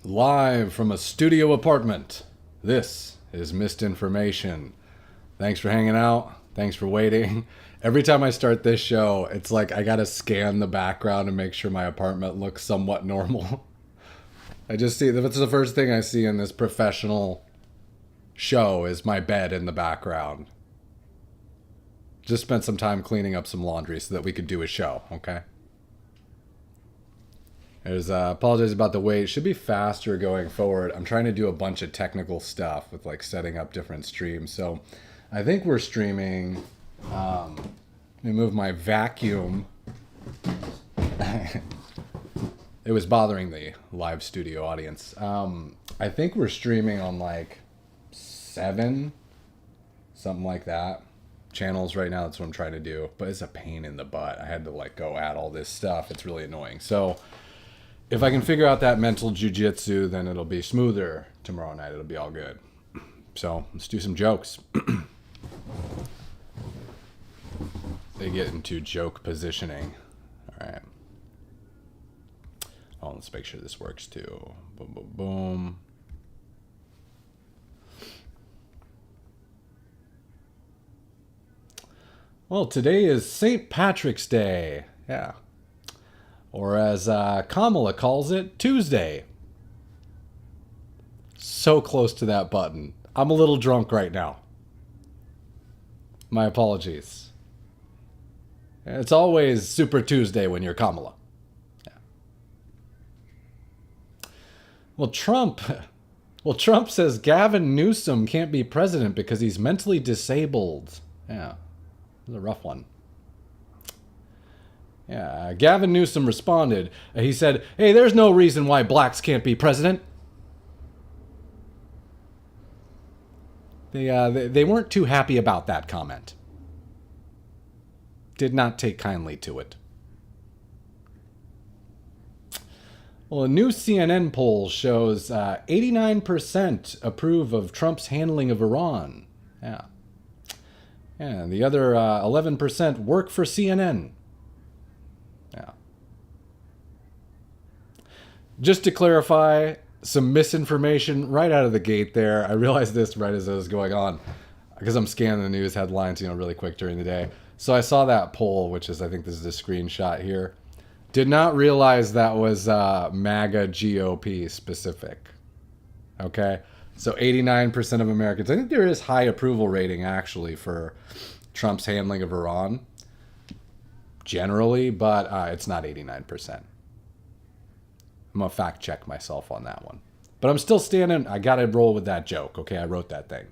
Live from a studio apartment, this is Missed Information. Thanks for hanging out. Thanks for waiting. Every time I start this show, it's like I gotta scan the background and make sure my apartment looks somewhat normal. I just see, that's the first thing I see in this professional show is my bed in the background. Just spent some time cleaning up some laundry so that we could do a show, okay? There's apologize about the wait. It should be faster going forward. I'm trying to do a bunch of technical stuff with like setting up different streams. So I think we're streaming. Let me move my vacuum. It was bothering the live studio audience. I think we're streaming on like 7, something like that, channels right now. That's what I'm trying to do. But it's a pain in the butt. I had to like go add all this stuff. It's really annoying. So if I can figure out that mental jujitsu, then it'll be smoother tomorrow night. It'll be all good. So let's do some jokes. They get into joke positioning. All right. Oh, let's make sure this works too. Boom, boom, boom. Well, today is St. Patrick's Day. Yeah. Or as Kamala calls it, Tuesday. So close to that button. I'm a little drunk right now. My apologies. It's always Super Tuesday when you're Kamala. Yeah. Well, Trump says Gavin Newsom can't be president because he's mentally disabled. Yeah, it was a rough one. Yeah, Gavin Newsom responded. He said, hey, there's no reason why blacks can't be president. They weren't too happy about that comment. Did not take kindly to it. Well, a new CNN poll shows 89% approve of Trump's handling of Iran. Yeah. And the other 11% work for CNN. Yeah. Just to clarify, some misinformation right out of the gate there. I realized this right as it was going on because I'm scanning the news headlines, really quick during the day. So I saw that poll, which is, I think this is a screenshot here. Did not realize that was MAGA GOP specific. Okay? So 89% of Americans, I think there is high approval rating actually for Trump's handling of Iran. Generally, but it's not 89%. I'm going to fact check myself on that one. But I'm still standing. I got to roll with that joke. Okay, I wrote that thing.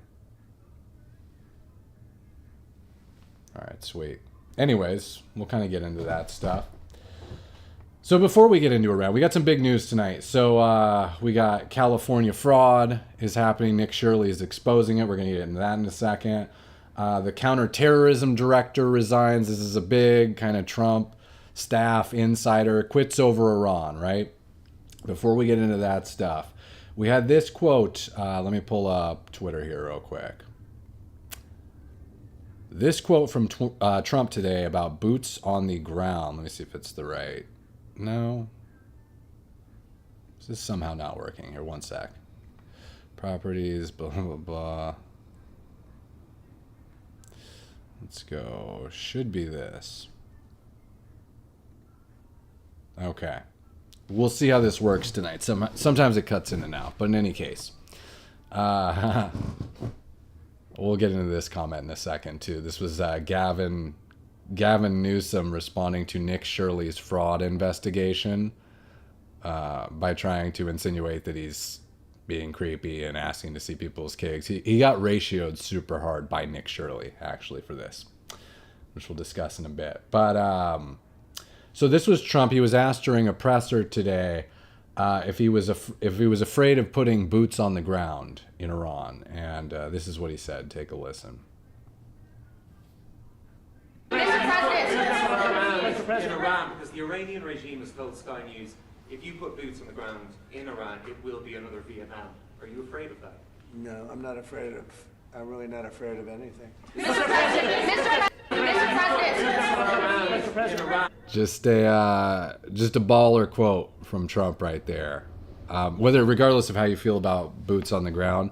All right, sweet. Anyways, we'll kind of get into that stuff. So before we get into Iran, we got some big news tonight. So we got California fraud is happening. Nick Shirley is exposing it. We're going to get into that in a second. The Counterterrorism Director resigns. This is a big kind of Trump staff insider. Quits over Iran, right? Before we get into that stuff, we had this quote. Let me pull up Twitter here real quick. This quote from Trump today about boots on the ground. Let me see if it's the right. No. This is somehow not working. Here, one sec. Properties, blah, blah, blah. Let's go. Should be this. Okay. We'll see how this works tonight. Sometimes it cuts in and out. But in any case. We'll get into this comment in a second, too. This was Gavin Newsom responding to Nick Shirley's fraud investigation by trying to insinuate that he's being creepy and asking to see people's cigs. He got ratioed super hard by Nick Shirley, actually, for this, which we'll discuss in a bit. But so this was Trump. He was asked during a presser today if he was afraid of putting boots on the ground in Iran, and this is what he said. Take a listen. Mr. President, in Iran, because the Iranian regime has told Sky News, if you put boots on the ground in Iran, it will be another Vietnam. Are you afraid of that? No, I'm not afraid of I'm really not afraid of anything. Mr. President, Mr. President. Just a baller quote from Trump right there. Regardless of how you feel about boots on the ground,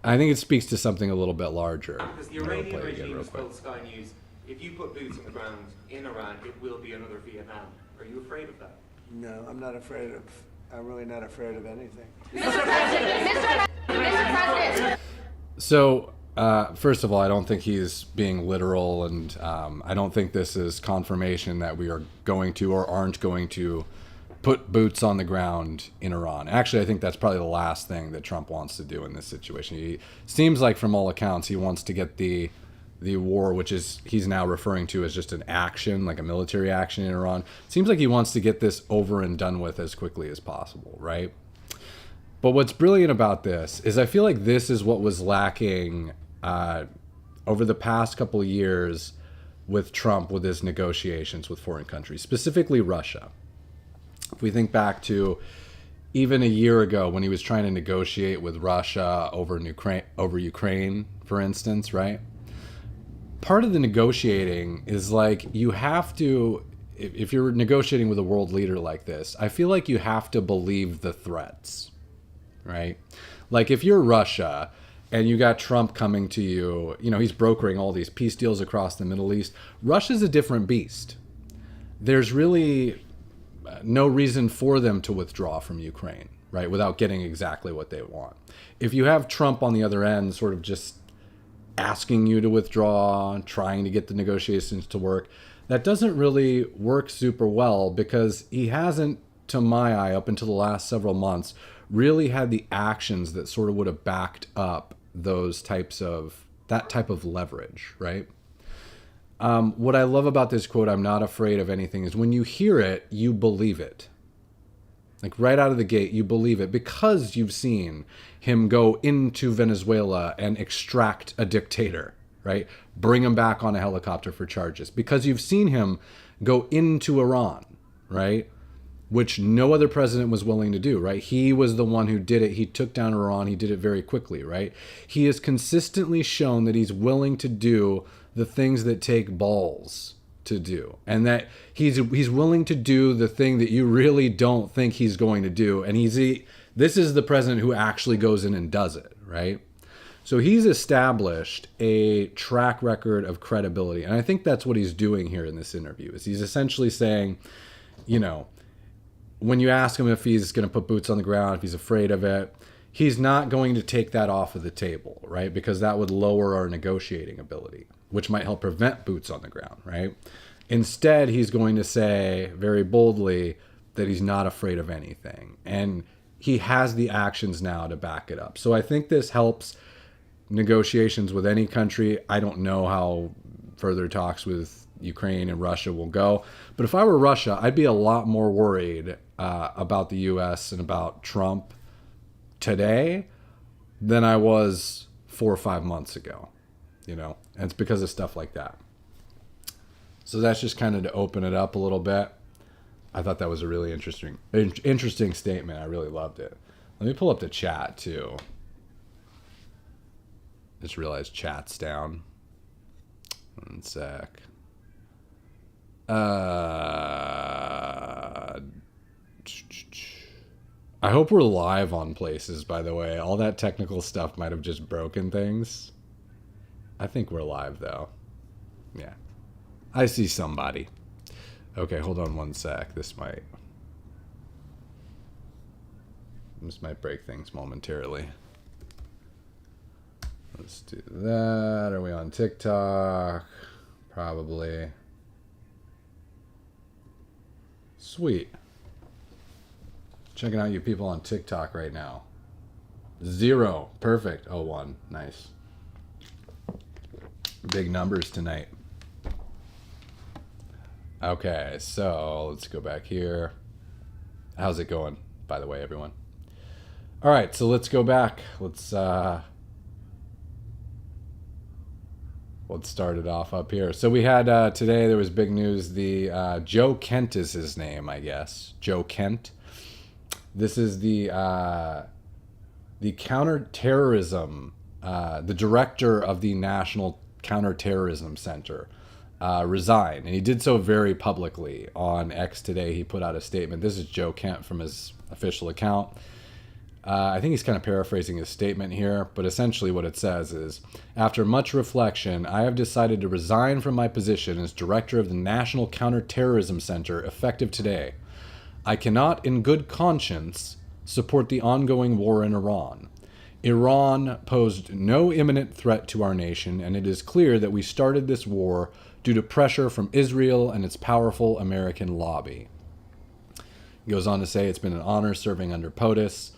I think it speaks to something a little bit larger. Because the Iranian regime has told Sky News, if you put boots on the ground in Iran, it will be another Vietnam. Are you afraid of that? No, I'm really not afraid of anything. Mr. President, Mr. President. So, first of all, I don't think he's being literal, and I don't think this is confirmation that we are going to or aren't going to put boots on the ground in Iran. Actually, I think that's probably the last thing that Trump wants to do in this situation. He seems like, from all accounts, he wants to get the war, which is he's now referring to as just an action, like a military action in Iran. Seems like he wants to get this over and done with as quickly as possible, right? But what's brilliant about this is I feel like this is what was lacking over the past couple of years with Trump, with his negotiations with foreign countries, specifically Russia. If we think back to even a year ago when he was trying to negotiate with Russia over Ukraine, for instance, right? Part of the negotiating is like you have to, if you're negotiating with a world leader like this, I feel like you have to believe the threats, right? Like if you're Russia and you got Trump coming to you, you know, he's brokering all these peace deals across the Middle East. Russia's a different beast. There's really no reason for them to withdraw from Ukraine, right, without getting exactly what they want. If you have Trump on the other end sort of just asking you to withdraw, trying to get the negotiations to work, that doesn't really work super well because he hasn't, to my eye, up until the last several months, really had the actions that sort of would have backed up that type of leverage, right? What I love about this quote, "I'm not afraid of anything," is when you hear it, you believe it. Like right out of the gate, you believe it because you've seen him go into Venezuela and extract a dictator, right? Bring him back on a helicopter for charges. Because you've seen him go into Iran, right? Which no other president was willing to do, right? He was the one who did it. He took down Iran. He did it very quickly, right? He has consistently shown that he's willing to do the things that take balls to do, and that he's willing to do the thing that you really don't think he's going to do. And this is the president who actually goes in and does it, right? So he's established a track record of credibility. And I think that's what he's doing here in this interview, is he's essentially saying, you know, when you ask him if he's going to put boots on the ground, if he's afraid of it, he's not going to take that off of the table, right? Because that would lower our negotiating ability, which might help prevent boots on the ground, right? Instead, he's going to say very boldly that he's not afraid of anything. And he has the actions now to back it up. So I think this helps negotiations with any country. I don't know how further talks with Ukraine and Russia will go. But if I were Russia, I'd be a lot more worried about the U.S. and about Trump today than I was 4 or 5 months ago, you know, and it's because of stuff like that. So that's just kind of to open it up a little bit. I thought that was a really interesting statement. I really loved it. Let me pull up the chat too. Just realized chat's down. One sec. I hope we're live on places, by the way. All that technical stuff might have just broken things. I think we're live, though. Yeah. I see somebody. Okay, hold on one sec. This might break things momentarily. Let's do that. Are we on TikTok? Probably. Sweet. Checking out you people on TikTok right now. 0. Perfect. Oh, 1. Nice. Big numbers tonight. Okay, so let's go back here. How's it going, by the way, everyone? All right, so let's go back. Let's start it off up here. So we had today, there was big news. The Joe Kent is his name, I guess. Joe Kent. This is the Counterterrorism the director of the National Counterterrorism Center, resign. And he did so very publicly. On X today, he put out a statement. This is Joe Kent from his official account. I think he's kind of paraphrasing his statement here, but essentially what it says is, after much reflection, I have decided to resign from my position as director of the National Counterterrorism Center effective today. I cannot, in good conscience, support the ongoing war in Iran. Iran posed no imminent threat to our nation, and it is clear that we started this war due to pressure from Israel and its powerful American lobby. He goes on to say it's been an honor serving under POTUS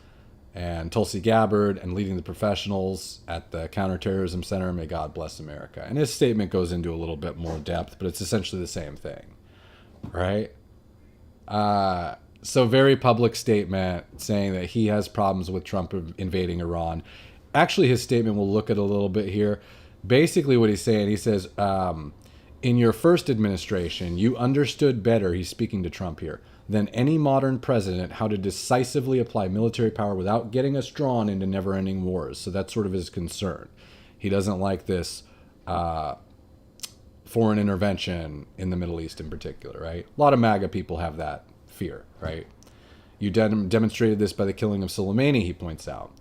and Tulsi Gabbard and leading the professionals at the Counterterrorism Center. May God bless America. And his statement goes into a little bit more depth, but it's essentially the same thing, right? So very public statement saying that he has problems with Trump invading Iran. Actually, his statement, we'll look at a little bit here. Basically what he's saying, he says, in your first administration, you understood better, he's speaking to Trump here, than any modern president how to decisively apply military power without getting us drawn into never-ending wars. So that's sort of his concern. He doesn't like this foreign intervention in the Middle East in particular, right? A lot of MAGA people have that fear, right? You demonstrated this by the killing of Soleimani, he points out.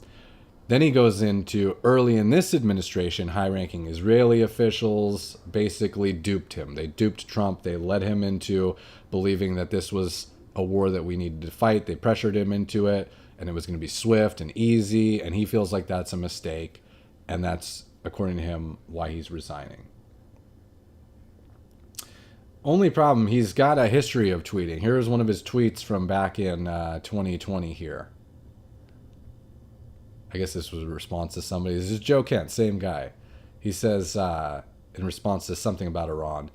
Then he goes into early in this administration, high-ranking Israeli officials basically duped him. They duped Trump. They led him into believing that this was a war that we needed to fight. They pressured him into it, and it was going to be swift and easy, and he feels like that's a mistake, and that's, according to him, why he's resigning. Only problem, he's got a history of tweeting. Here's one of his tweets from back in 2020 here. I guess this was a response to somebody. This is Joe Kent, same guy. He says, in response to something about Iran,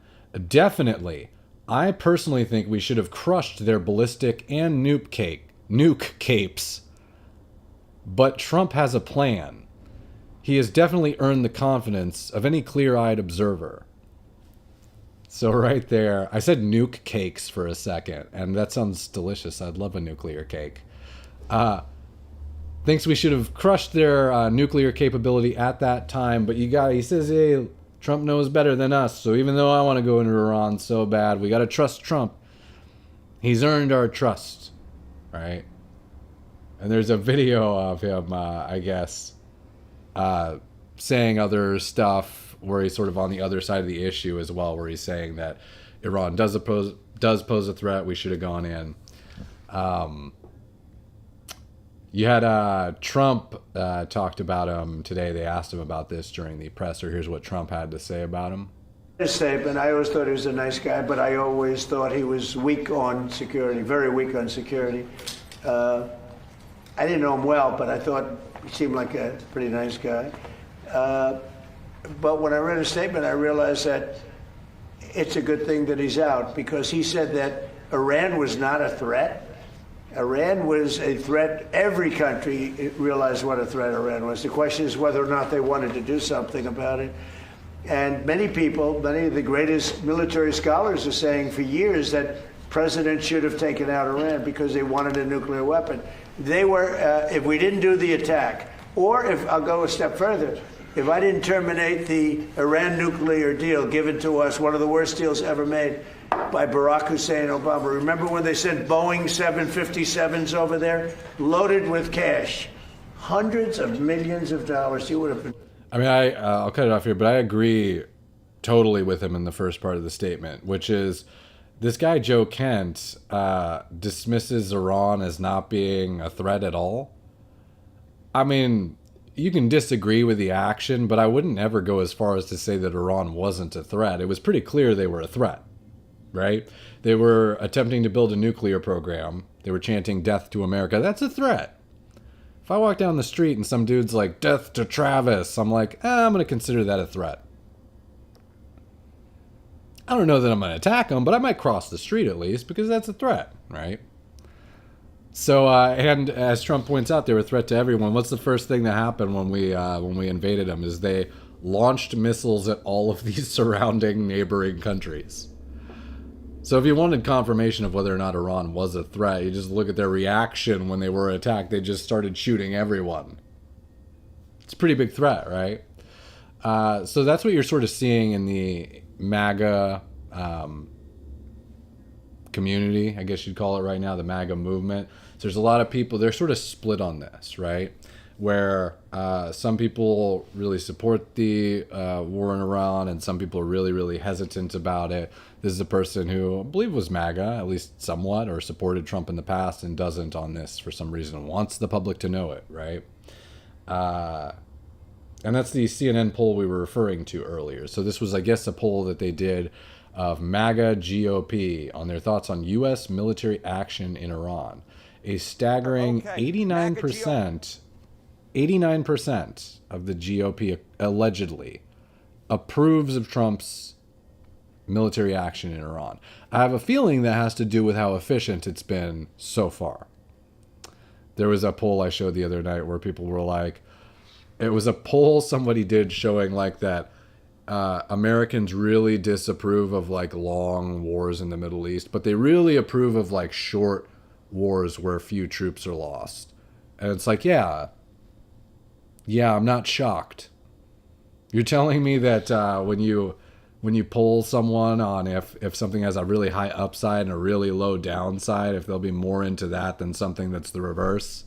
definitely, I personally think we should have crushed their ballistic and nuke capes. But Trump has a plan. He has definitely earned the confidence of any clear-eyed observer. So right there, I said nuke cakes for a second, and that sounds delicious. I'd love a nuclear cake. Thinks we should have crushed their nuclear capability at that time, but he says, hey, Trump knows better than us, so even though I want to go into Iran so bad, we got to trust Trump. He's earned our trust, right? And there's a video of him, I guess, saying other stuff where he's sort of on the other side of the issue as well, where he's saying that Iran does pose a threat, we should have gone in. You had Trump talked about him today. They asked him about this during the presser. Here's what Trump had to say about him. His statement, I always thought he was a nice guy, but I always thought he was weak on security, very weak on security. I didn't know him well, but I thought he seemed like a pretty nice guy. But when I read his statement, I realized that it's a good thing that he's out, because he said that Iran was not a threat. Iran was a threat. Every country realized what a threat Iran was. The question is whether or not they wanted to do something about it. And many people, many of the greatest military scholars are saying for years that presidents should have taken out Iran because they wanted a nuclear weapon. They were, if we didn't do the attack, or if, I'll go a step further, if I didn't terminate the Iran nuclear deal given to us, one of the worst deals ever made by Barack Hussein Obama. Remember when they sent Boeing 757s over there, loaded with cash? Hundreds of millions of dollars. You would have been... I mean, I'll cut it off here, but I agree totally with him in the first part of the statement, which is this guy, Joe Kent, dismisses Iran as not being a threat at all. I mean, you can disagree with the action, but I wouldn't ever go as far as to say that Iran wasn't a threat. It was pretty clear they were a threat, right? They were attempting to build a nuclear program. They were chanting death to America. That's a threat. If I walk down the street and some dude's like, death to Travis, I'm like, I'm going to consider that a threat. I don't know that I'm going to attack him, but I might cross the street at least because that's a threat, right? So, and as Trump points out, they were a threat to everyone. What's the first thing that happened when we invaded them is they launched missiles at all of these surrounding neighboring countries. So if you wanted confirmation of whether or not Iran was a threat, you just look at their reaction when they were attacked. They just started shooting everyone. It's a pretty big threat, right? So that's what you're sort of seeing in the MAGA community, I guess you'd call it right now, the MAGA movement. So there's a lot of people, they're sort of split on this, right? Where some people really support the war in Iran and some people are really, really hesitant about it. This is a person who I believe was MAGA, at least somewhat, or supported Trump in the past and doesn't on this for some reason, wants the public to know it, right? And that's the CNN poll we were referring to earlier. So this was, I guess, a poll that they did of MAGA GOP on their thoughts on U.S. military action in Iran. A staggering 89% of the GOP allegedly approves of Trump's military action in Iran. I have a feeling that has to do with how efficient it's been so far. There was a poll I showed the other night where people were like, it was a poll somebody did showing like that Americans really disapprove of like long wars in the Middle East, but they really approve of like short wars where few troops are lost. And it's like, yeah, I'm not shocked. You're telling me that when you poll someone on if something has a really high upside and a really low downside, if they'll be more into that than something that's the reverse?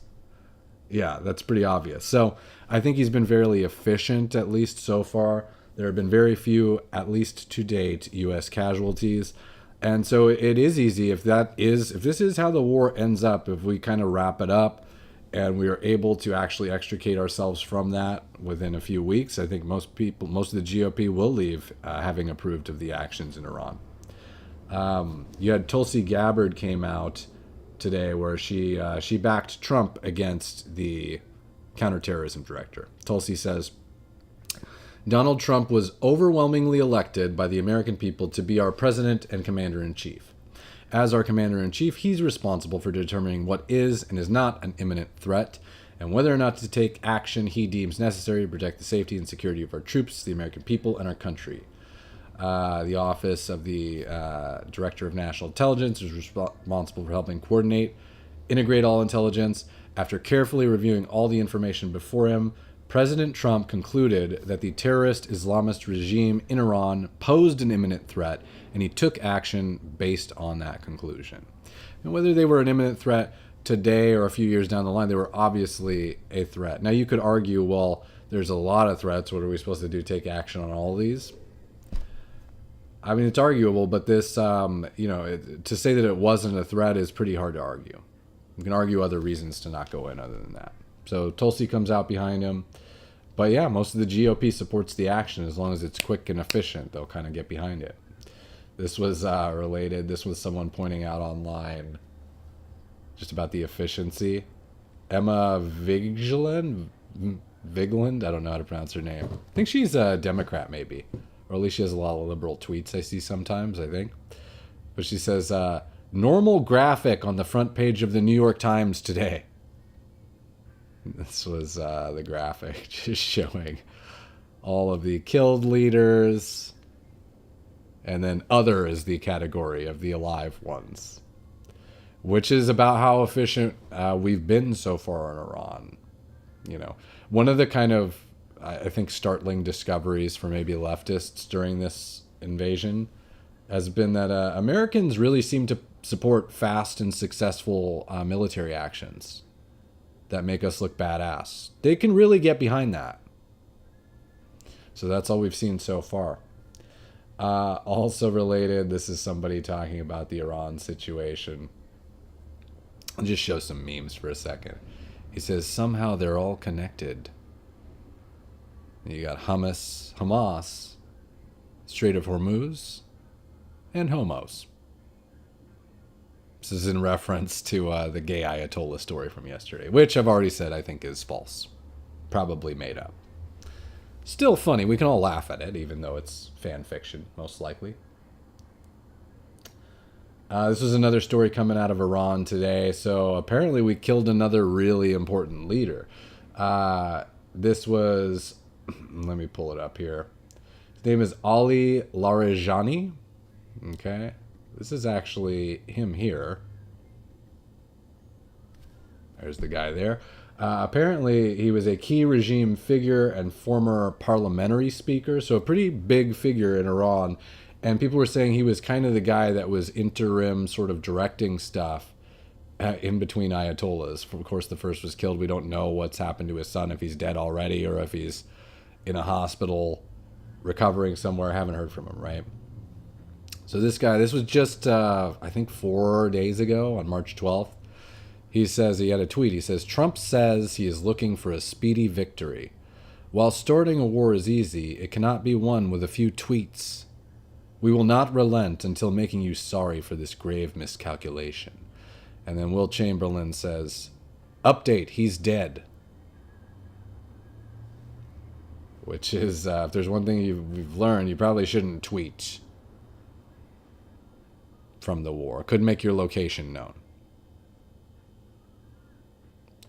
Yeah, that's pretty obvious. So I think he's been fairly efficient, at least so far. There have been very few, at least to date, U.S. casualties. And so it is easy if this is how the war ends up, if we kind of wrap it up and we are able to actually extricate ourselves from that within a few weeks, I think most of the GOP will leave having approved of the actions in Iran. You had Tulsi Gabbard came out today where she backed Trump against the Counterterrorism Director. Tulsi says, Donald Trump was overwhelmingly elected by the American people to be our president and commander-in-chief. As our commander-in-chief, he's responsible for determining what is and is not an imminent threat, and whether or not to take action he deems necessary to protect the safety and security of our troops, the American people, and our country. The Office of the Director of National Intelligence is responsible for helping coordinate, integrate all intelligence. After carefully reviewing all the information before him, President Trump concluded that the terrorist Islamist regime in Iran posed an imminent threat, and he took action based on that conclusion. And whether they were an imminent threat today or a few years down the line, they were obviously a threat. Now, you could argue, well, there's a lot of threats. What are we supposed to do? Take action on all these? I mean, it's arguable, but this, to say that it wasn't a threat is pretty hard to argue. You can argue other reasons to not go in other than that. So Tulsi comes out behind him. But yeah, most of the GOP supports the action as long as it's quick and efficient. They'll kind of get behind it. This was related. This was someone pointing out online just about the efficiency. Emma Vigeland? I don't know how to pronounce her name. I think she's a Democrat maybe. Or at least she has a lot of liberal tweets I see sometimes, I think. But she says, normal graphic on the front page of the New York Times today. This was the graphic just showing all of the killed leaders. And then other is the category of the alive ones. Which is about how efficient we've been so far in Iran. You know, one of the kind of, I think, startling discoveries for maybe leftists during this invasion has been that Americans really seem to support fast and successful military actions that make us look badass. They can really get behind that. So that's all we've seen so far. Also related, this is somebody talking about the Iran situation. I'll just show some memes for a second. He says, somehow they're all connected. You got Hamas, Strait of Hormuz, and homos. This is in reference to the gay Ayatollah story from yesterday, which I've already said I think is false. Probably made up. Still funny. We can all laugh at it, even though it's fan fiction, most likely. This was another story coming out of Iran today. So apparently we killed another really important leader. This was... Let me pull it up here. His name is Ali Larijani. Okay. This is actually him here. There's the guy there. Apparently, he was a key regime figure and former parliamentary speaker, so a pretty big figure in Iran. And people were saying he was kind of the guy that was interim sort of directing stuff in between Ayatollahs. Of course, the first was killed. We don't know what's happened to his son, if he's dead already or if he's in a hospital recovering somewhere. I haven't heard from him, right? So this guy, this was just, I think 4 days ago on March 12th. He says, he had a tweet. He says, Trump says he is looking for a speedy victory. While starting a war is easy, it cannot be won with a few tweets. We will not relent until making you sorry for this grave miscalculation. And then Will Chamberlain says, update, he's dead. Which is, if there's one thing we've learned, you probably shouldn't tweet from the war. Could make your location known.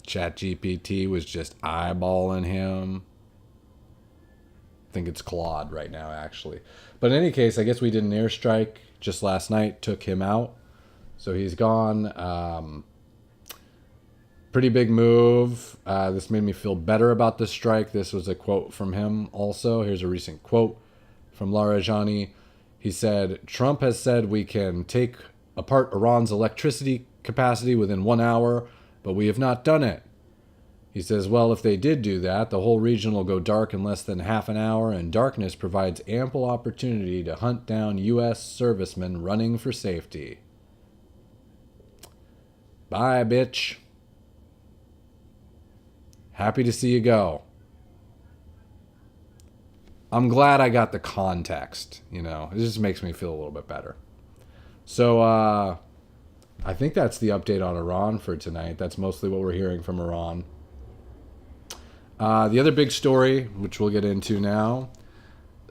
ChatGPT was just eyeballing him. I think it's Claude right now, actually. But in any case, I guess we did an airstrike just last night, took him out. So he's gone. Pretty big move. This made me feel better about the strike. This was a quote from him also. Here's a recent quote from Larijani. He said, Trump has said we can take apart Iran's electricity capacity within 1 hour, but we have not done it. He says, well, if they did do that, the whole region will go dark in less than half an hour, and darkness provides ample opportunity to hunt down U.S. servicemen running for safety. Bye, bitch. Happy to see you go. I'm glad I got the context, you know. It just makes me feel a little bit better. So, I think that's the update on Iran for tonight. That's mostly what we're hearing from Iran. The other big story, which we'll get into now.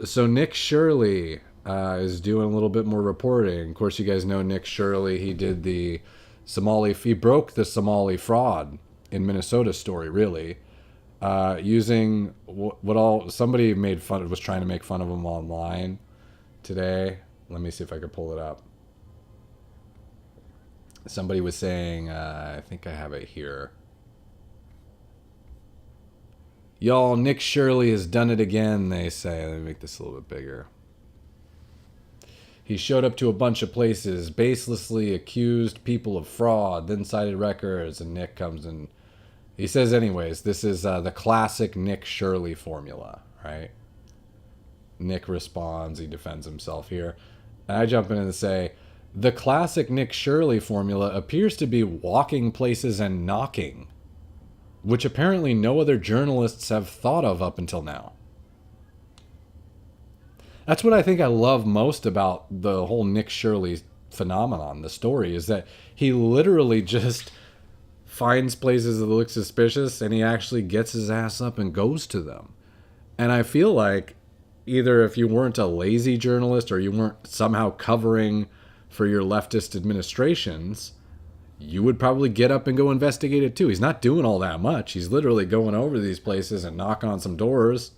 So Nick Shirley is doing a little bit more reporting. Of course, you guys know Nick Shirley. He did he broke the Somali fraud in Minnesota story, really. Using somebody was trying to make fun of him online today. Let me see if I can pull it up. Somebody was saying, I think I have it here. Y'all, Nick Shirley has done it again, they say. Let me make this a little bit bigger. He showed up to a bunch of places, baselessly accused people of fraud, then cited records, and Nick comes and he says, anyways, this is the classic Nick Shirley formula, right? Nick responds, he defends himself here. And I jump in and say, the classic Nick Shirley formula appears to be walking places and knocking, which apparently no other journalists have thought of up until now. That's what I think I love most about the whole Nick Shirley phenomenon, the story, is that he literally just finds places that look suspicious and he actually gets his ass up and goes to them. And I feel like either if you weren't a lazy journalist or you weren't somehow covering for your leftist administrations, you would probably get up and go investigate it too. He's not doing all that much. He's literally going over to these places and knocking on some doors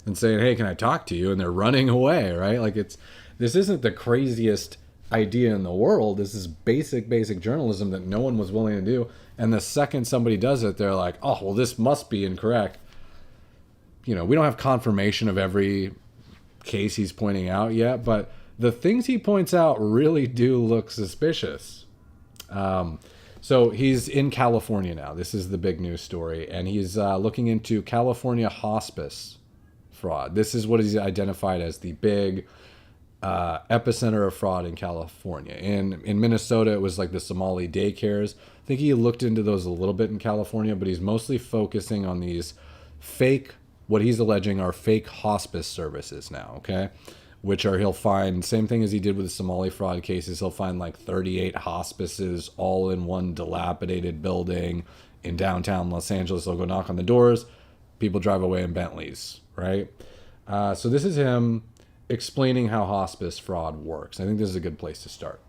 and saying, hey, can I talk to you? And they're running away, right? Like this isn't the craziest idea in the world. This is basic journalism that no one was willing to do. And the second somebody does it, they're like, oh, well, this must be incorrect. You know, we don't have confirmation of every case he's pointing out yet, but the things he points out really do look suspicious. So he's in California now. This is the big news story. And he's looking into California hospice fraud. This is what is identified as the big epicenter of fraud in California. In Minnesota, it was like the Somali daycares. I think he looked into those a little bit in California, but he's mostly focusing on these fake, what he's alleging are fake hospice services now, okay? Which are, he'll find, same thing as he did with the Somali fraud cases, he'll find like 38 hospices all in one dilapidated building in downtown Los Angeles. They'll go knock on the doors, people drive away in Bentleys, right? So this is him explaining how hospice fraud works. I think this is a good place to start.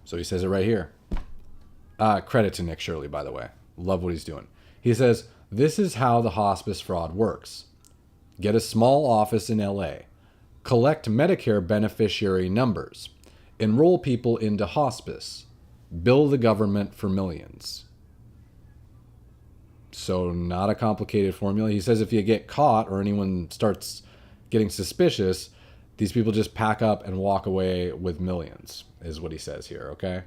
So he says it right here. Credit to Nick Shirley, by the way. Love what he's doing. He says, this is how the hospice fraud works. Get a small office in LA. Collect Medicare beneficiary numbers. Enroll people into hospice. Bill the government for millions. So not a complicated formula. He says if you get caught or anyone starts getting suspicious, these people just pack up and walk away with millions, is what he says here, okay?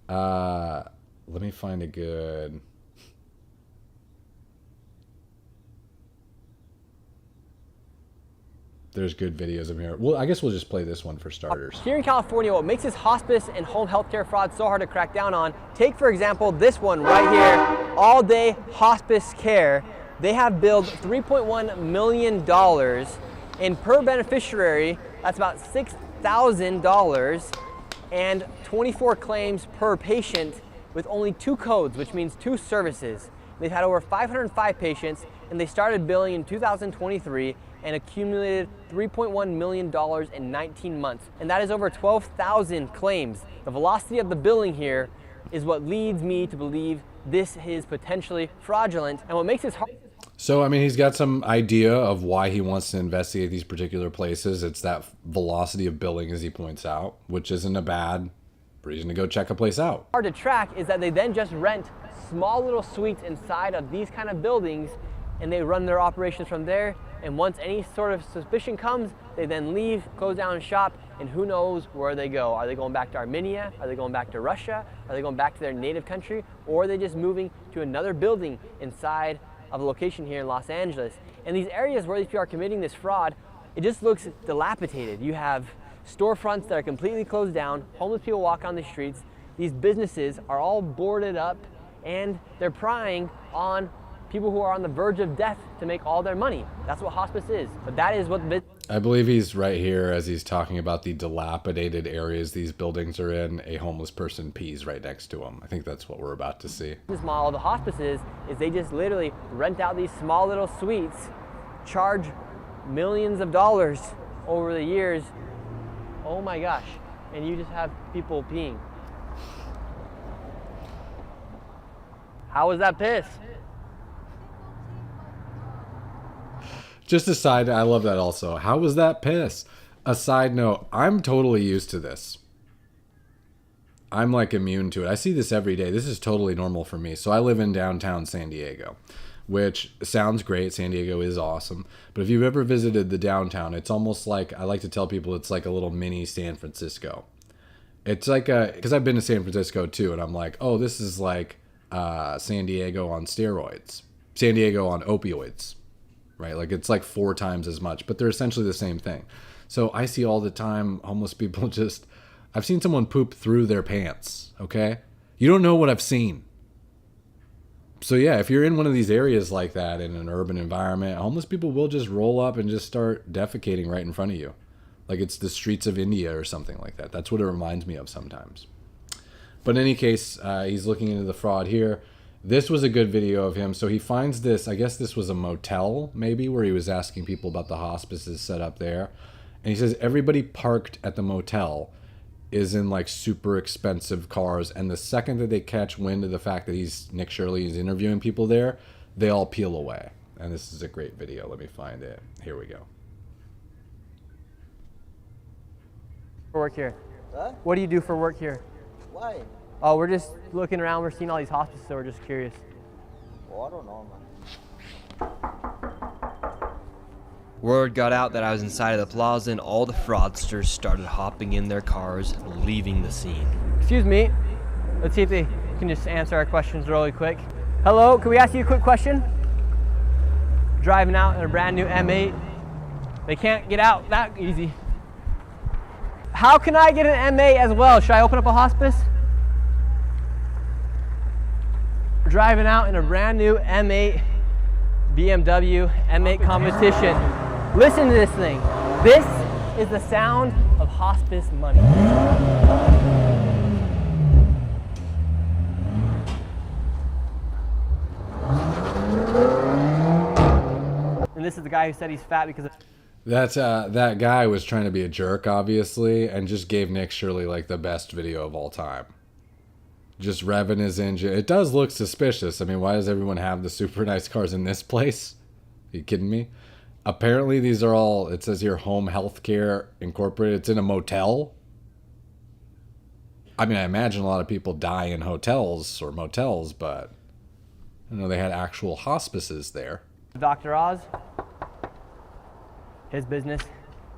Let me find a good... There's good videos of here. Well, I guess we'll just play this one for starters. Here in California, what makes this hospice and home healthcare fraud so hard to crack down on, take for example this one right here, all day hospice care. They have billed $3.1 million, and per beneficiary, that's about $6,000, and 24 claims per patient with only 2 codes, which means 2 services. They've had over 505 patients, and they started billing in 2023 and accumulated $3.1 million in 19 months. And that is over 12,000 claims. The velocity of the billing here is what leads me to believe this is potentially fraudulent. And what makes this hard... So, I mean, he's got some idea of why he wants to investigate these particular places. It's that velocity of billing, as he points out, which isn't a bad reason to go check a place out. Hard to track is that they then just rent small little suites inside of these kind of buildings, and they run their operations from there. And once any sort of suspicion comes, they then leave, close down shop, and who knows where they go. Are they going back to Armenia? Are they going back to Russia? Are they going back to their native country? Or are they just moving to another building inside of a location here in Los Angeles? And these areas where these people are committing this fraud, it just looks dilapidated. You have storefronts that are completely closed down, homeless people walk on the streets, these businesses are all boarded up, and they're prying on people who are on the verge of death to make all their money. That's what hospice is. But that is what... I believe he's right here as he's talking about the dilapidated areas these buildings are in. A homeless person pees right next to him. I think that's what we're about to see. This model of the hospices is they just literally rent out these small little suites, charge millions of dollars over the years. Oh my gosh. And you just have people peeing. How was that piss? Just a side, I love that also. How was that piss? A side note, I'm totally used to this. I'm like immune to it. I see this every day. This is totally normal for me. So I live in downtown San Diego, which sounds great. San Diego is awesome. But if you've ever visited the downtown, it's almost like, I like to tell people it's like a little mini San Francisco. It's like because I've been to San Francisco too, and I'm like, oh, this is like San Diego on steroids. San Diego on opioids. Right? Like it's like 4 times as much, but they're essentially the same thing. So I see all the time homeless people just, I've seen someone poop through their pants. Okay. You don't know what I've seen. So yeah, if you're in one of these areas like that in an urban environment, homeless people will just roll up and just start defecating right in front of you. Like it's the streets of India or something like that. That's what it reminds me of sometimes. But in any case, he's looking into the fraud here. This was a good video of him. So he finds this, I guess this was a motel maybe, where he was asking people about the hospices set up there. And he says everybody parked at the motel is in like super expensive cars. And the second that they catch wind of the fact that Nick Shirley is interviewing people there, they all peel away. And this is a great video. Let me find it. Here we go. For work here. Huh? What do you do for work here? Why? Oh, we're just looking around. We're seeing all these hospices, so we're just curious. Oh, I don't know, man. Word got out that I was inside of the plaza and all the fraudsters started hopping in their cars, leaving the scene. Excuse me. Let's see if they can just answer our questions really quick. Hello, can we ask you a quick question? Driving out in a brand new M8. They can't get out that easy. How can I get an M8 as well? Should I open up a hospice? We're driving out in a brand new M8 BMW M8 competition. Listen to this thing. This is the sound of hospice money. And this is the guy who said he's fat because of... That's that guy was trying to be a jerk, obviously, and just gave Nick Shirley like the best video of all time. Just revving his engine. It does look suspicious. I mean, why does everyone have the super nice cars in this place? Are you kidding me? Apparently these are all, it says here, Home Healthcare Incorporated. It's in a motel. I mean, I imagine a lot of people die in hotels or motels, but I know they had actual hospices there. Dr. Oz, his business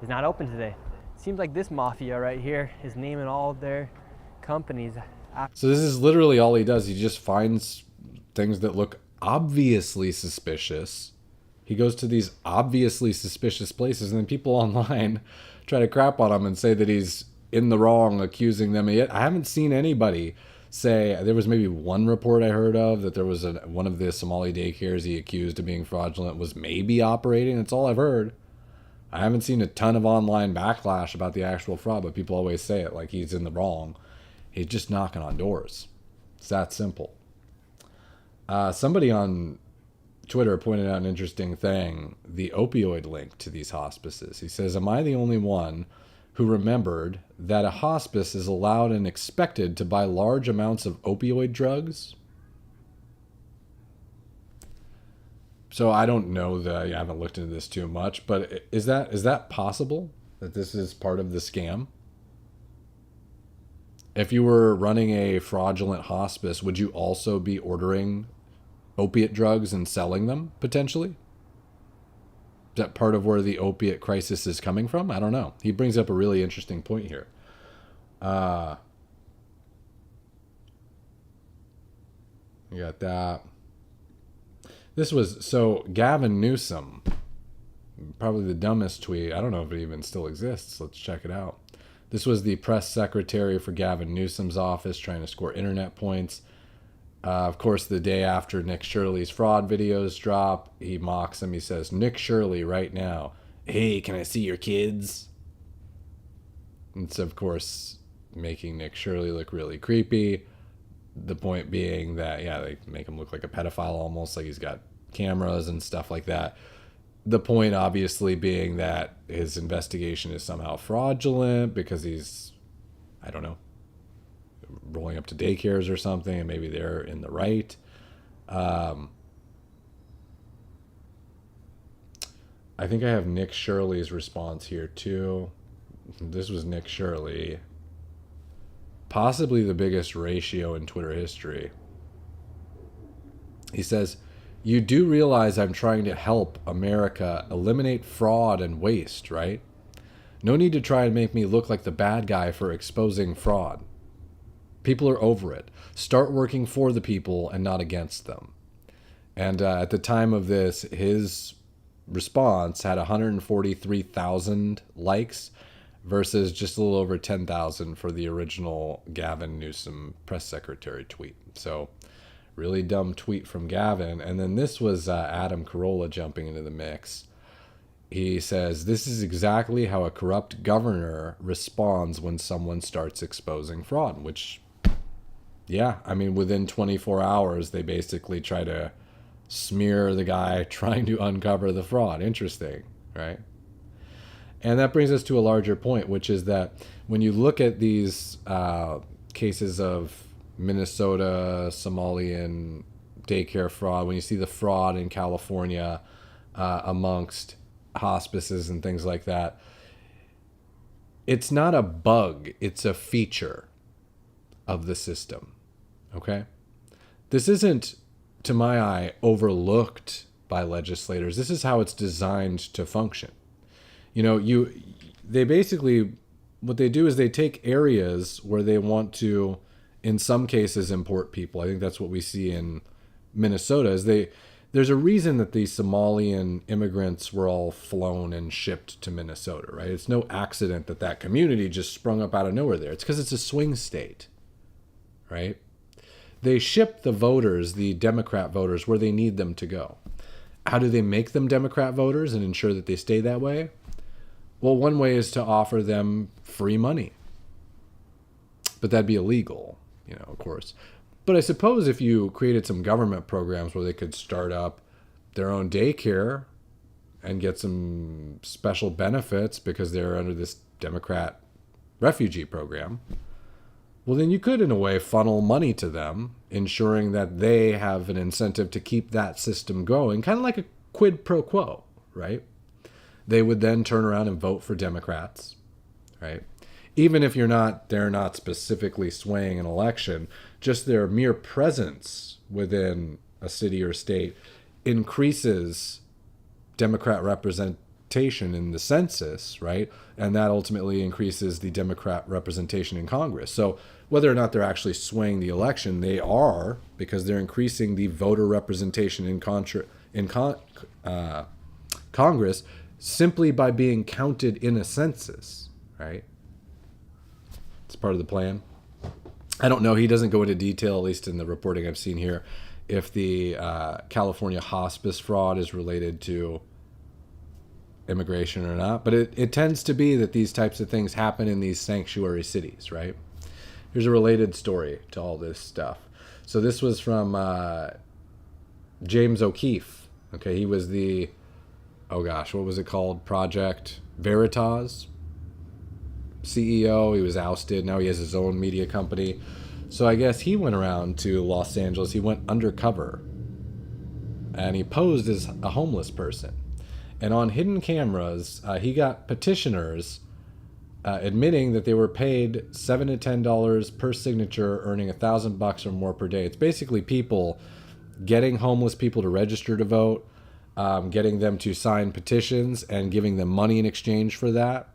is not open today. Seems like this mafia right here is naming all of their companies. So this is literally all he does. He just finds things that look obviously suspicious. He goes to these obviously suspicious places, and then people online try to crap on him and say that he's in the wrong, accusing them. And yet I haven't seen anybody say, there was maybe one report I heard of that there was one of the Somali daycares he accused of being fraudulent was maybe operating. That's all I've heard. I haven't seen a ton of online backlash about the actual fraud, but people always say it like he's in the wrong. He's just knocking on doors. It's that simple. Somebody on Twitter pointed out an interesting thing, the opioid link to these hospices. He says, am I the only one who remembered that a hospice is allowed and expected to buy large amounts of opioid drugs? So I don't know that I haven't looked into this too much, but is that possible, that this is part of the scam? If you were running a fraudulent hospice, would you also be ordering opiate drugs and selling them, potentially? Is that part of where the opiate crisis is coming from? I don't know. He brings up a really interesting point here. You got that. This was, so Gavin Newsom, probably the dumbest tweet. I don't know if it even still exists. Let's check it out. This was the press secretary for Gavin Newsom's office trying to score internet points. Of course, the day after Nick Shirley's fraud videos drop, he mocks him. He says, Nick Shirley right now, hey, can I see your kids? It's, of course, making Nick Shirley look really creepy. The point being that, yeah, they make him look like a pedophile almost, like he's got cameras and stuff like that. The point, obviously, being that his investigation is somehow fraudulent because he's, I don't know, rolling up to daycares or something, and maybe they're in the right. I think I have Nick Shirley's response here too. This was Nick Shirley. Possibly the biggest ratio in Twitter history. He says, you do realize I'm trying to help America eliminate fraud and waste, right? No need to try and make me look like the bad guy for exposing fraud. People are over it. Start working for the people and not against them. And at the time of this, his response had 143,000 likes versus just a little over 10,000 for the original Gavin Newsom press secretary tweet. So really dumb tweet from Gavin. And then this was Adam Carolla jumping into the mix. He says, this is exactly how a corrupt governor responds when someone starts exposing fraud, which, yeah, I mean, within 24 hours, they basically try to smear the guy trying to uncover the fraud. Interesting, right? And that brings us to a larger point, which is that when you look at these cases of Minnesota, Somalian daycare fraud, when you see the fraud in California amongst hospices and things like that, it's not a bug, it's a feature of the system. Okay? This isn't, to my eye, overlooked by legislators. This is how it's designed to function. You know, they basically, what they do is they take areas where they want to, in some cases, import people. I think that's what we see in Minnesota, is there's a reason that the Somalian immigrants were all flown and shipped to Minnesota, right? It's no accident that that community just sprung up out of nowhere there. It's because it's a swing state, right? They ship the voters, the Democrat voters, where they need them to go. How do they make them Democrat voters and ensure that they stay that way? Well, one way is to offer them free money. But that'd be illegal, you know, of course. But I suppose if you created some government programs where they could start up their own daycare and get some special benefits because they're under this Democrat refugee program, well, then you could, in a way, funnel money to them, ensuring that they have an incentive to keep that system going, kind of like a quid pro quo, right? They would then turn around and vote for Democrats, right? Even if they're not specifically swaying an election, just their mere presence within a city or state increases Democrat representation in the census, right? And that ultimately increases the Democrat representation in Congress. So whether or not they're actually swaying the election, they are, because they're increasing the voter representation in Congress simply by being counted in a census, right? It's part of the plan. I don't know. He doesn't go into detail, at least in the reporting I've seen here, if the California hospice fraud is related to immigration or not. But it tends to be that these types of things happen in these sanctuary cities, right? Here's a related story to all this stuff. So this was from James O'Keefe. Okay, he was the, oh gosh, what was it called? Project Veritas CEO. He was ousted. Now he has his own media company. So I guess he went around to Los Angeles. He went undercover. And he posed as a homeless person. And on hidden cameras, he got petitioners admitting that they were paid $7 to $10 per signature, earning $1,000 or more per day. It's basically people getting homeless people to register to vote, getting them to sign petitions, and giving them money in exchange for that,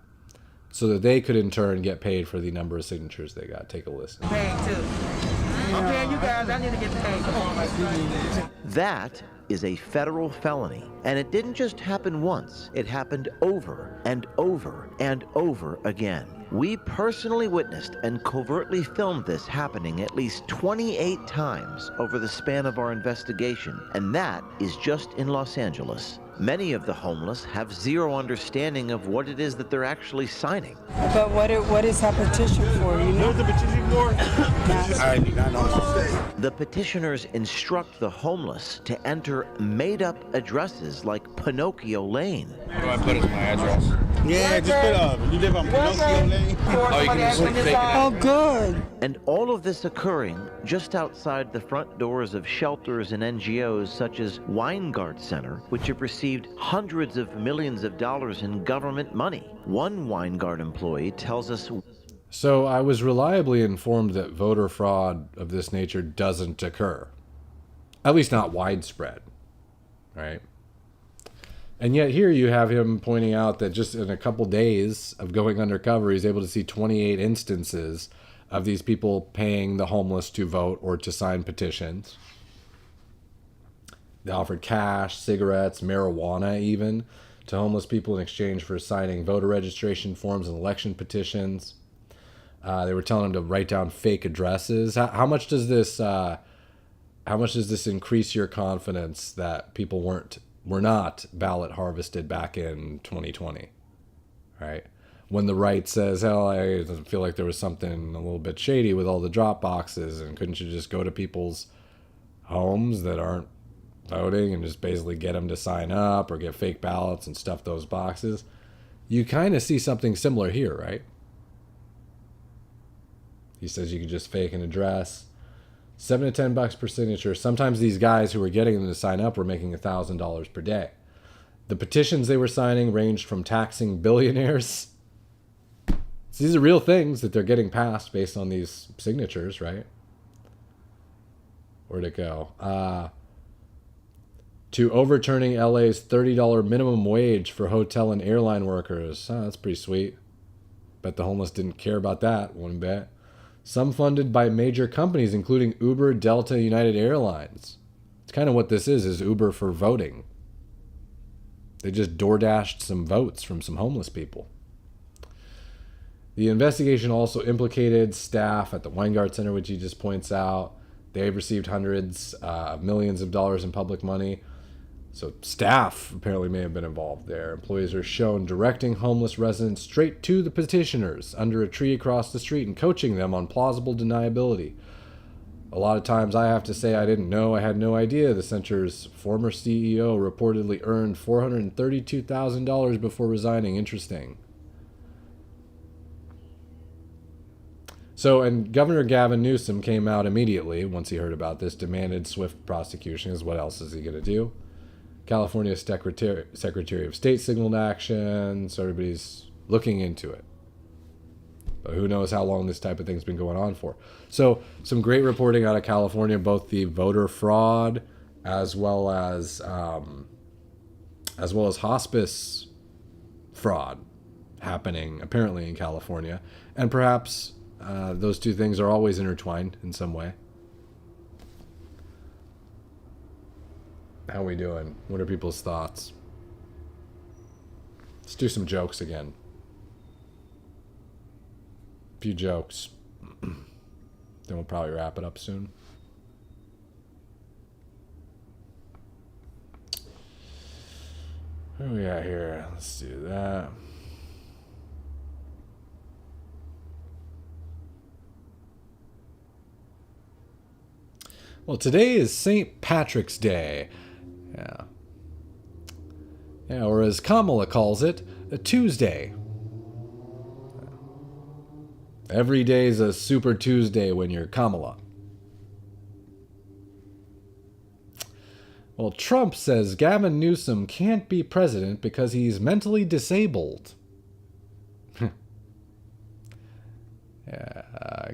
so that they could in turn get paid for the number of signatures they got. Take a listen. Paid too. I'm paying you guys. I need to get paid. Come on. That is a federal felony. And it didn't just happen once. It happened over and over and over again. We personally witnessed and covertly filmed this happening at least 28 times over the span of our investigation. And that is just in Los Angeles. Many of the homeless have zero understanding of what it is that they're actually signing. But what is that petition for? You know? What is the petition for? I do not know. The petitioners instruct the homeless to enter made-up addresses like Pinocchio Lane. What do I put as my address? Yeah, just put you live on Pinocchio Lane. Oh, you can just fake it. Oh, good. And all of this occurring just outside the front doors of shelters and NGOs such as Weingart Center, which have received hundreds of millions of dollars in government money. One Weingart employee tells us, so I was reliably informed that voter fraud of this nature doesn't occur. At least not widespread, right? And yet here you have him pointing out that just in a couple days of going undercover, he's able to see 28 instances of these people paying the homeless to vote or to sign petitions. They offered cash, cigarettes, marijuana even, to homeless people in exchange for signing voter registration forms and election petitions. They were telling them to write down fake addresses. How much does this increase your confidence that people were not ballot harvested back in 2020, right? When the right says, "Hell, I feel like there was something a little bit shady with all the drop boxes, and couldn't you just go to people's homes that aren't voting and just basically get them to sign up or get fake ballots and stuff those boxes?" You kind of see something similar here, right? He says you could just fake an address. $7 to $10 per signature. Sometimes these guys who were getting them to sign up were making $1,000 per day. The petitions they were signing ranged from taxing billionaires. So these are real things that they're getting passed based on these signatures, right? Where'd it go? To overturning LA's $30 minimum wage for hotel and airline workers. Oh, that's pretty sweet. Bet the homeless didn't care about that one bit. Some funded by major companies, including Uber, Delta, United Airlines. It's kind of what this is Uber for voting. They just door-dashed some votes from some homeless people. The investigation also implicated staff at the Weingart Center, which he just points out. They've received hundreds of millions of dollars in public money. So staff apparently may have been involved there. Employees are shown directing homeless residents straight to the petitioners under a tree across the street and coaching them on plausible deniability. A lot of times I have to say I didn't know, I had no idea the center's former CEO reportedly earned $432,000 before resigning. Interesting. So, and Governor Gavin Newsom came out immediately once he heard about this, demanded swift prosecution, because what else is he going to do? California's Secretary of State signaled action, so everybody's looking into it. But who knows how long this type of thing's been going on for. So some great reporting out of California, both the voter fraud as well as hospice fraud happening apparently in California, and perhaps those two things are always intertwined in some way. How we doing? What are people's thoughts? Let's do some jokes again. A few jokes. Then we'll probably wrap it up soon. What do we got here? Let's do that. Well, today is St. Patrick's Day. Yeah, or as Kamala calls it, a Tuesday. Every day is a Super Tuesday when you're Kamala. Well, Trump says Gavin Newsom can't be president because he's mentally disabled.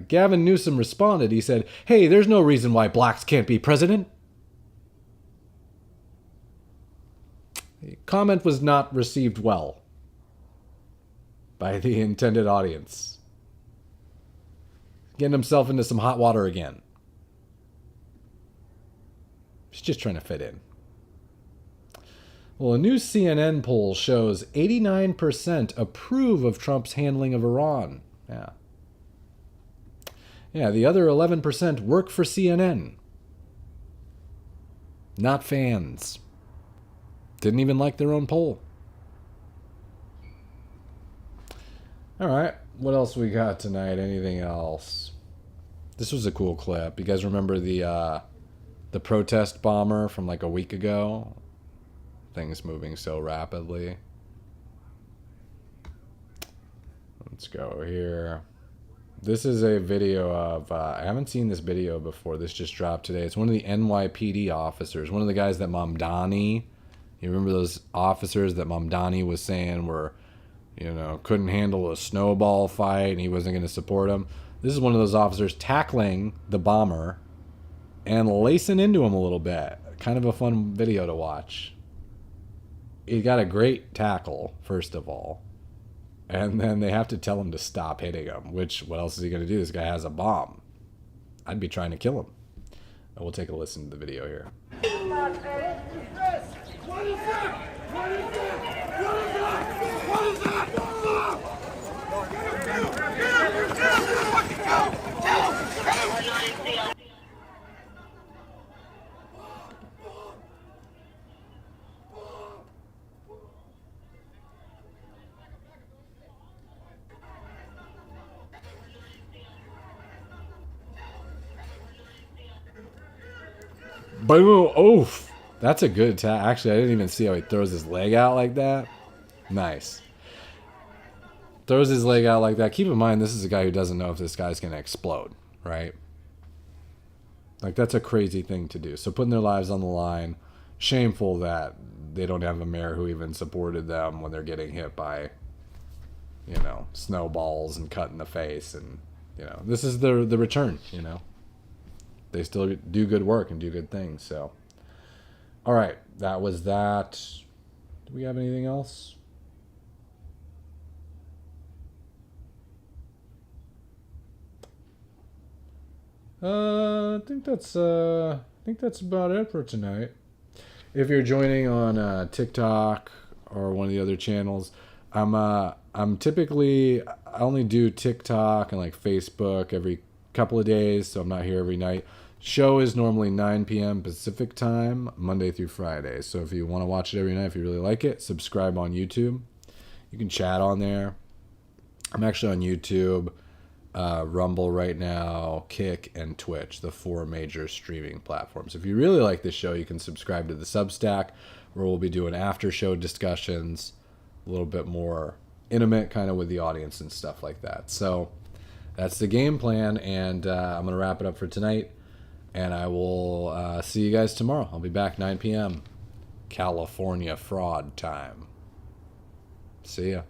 Gavin Newsom responded. He said, "Hey, there's no reason why blacks can't be president." The comment was not received well by the intended audience. Getting himself into some hot water again. He's just trying to fit in. Well, a new CNN poll shows 89% approve of Trump's handling of Iran. Yeah, the other 11% work for CNN. Not fans. Didn't even like their own poll. All right, what else we got tonight? Anything else? This was a cool clip. You guys remember the protest bomber from like a week ago? Things moving so rapidly. Let's go here. This is a video of, I haven't seen this video before. This just dropped today. It's one of the NYPD officers. One of the guys that Mamdani, you remember those officers that Mamdani was saying were, couldn't handle a snowball fight and he wasn't going to support him. This is one of those officers tackling the bomber and lacing into him a little bit. Kind of a fun video to watch. He got a great tackle, first of all. And then they have to tell him to stop hitting him, which, what else is he going to do? This guy has a bomb. I'd be trying to kill him. We'll take a listen to the video here. What is that? What is that? What is that? What is that? Boom! Oof! That's a good attack. Actually, I didn't even see how he throws his leg out like that. Nice. Throws his leg out like that. Keep in mind, this is a guy who doesn't know if this guy's going to explode, right? Like, that's a crazy thing to do. So putting their lives on the line. Shameful that they don't have a mayor who even supported them when they're getting hit by, snowballs and cut in the face. And, this is the return, They still do good work and do good things. So, all right, that was that. Do we have anything else? I think that's about it for tonight. If you're joining on TikTok or one of the other channels, I'm typically, I only do TikTok and like Facebook every couple of days, so I'm not here every night. Show is normally 9 p.m. Pacific time, Monday through Friday. So if you want to watch it every night, if you really like it, subscribe on YouTube. You can chat on there. I'm actually on YouTube, Rumble right now, Kick, and Twitch, the 4 major streaming platforms. If you really like this show, you can subscribe to the Substack, where we'll be doing after-show discussions, a little bit more intimate kind of with the audience and stuff like that. So that's the game plan, and I'm going to wrap it up for tonight. And I will see you guys tomorrow. I'll be back 9 p.m. California fraud time. See ya.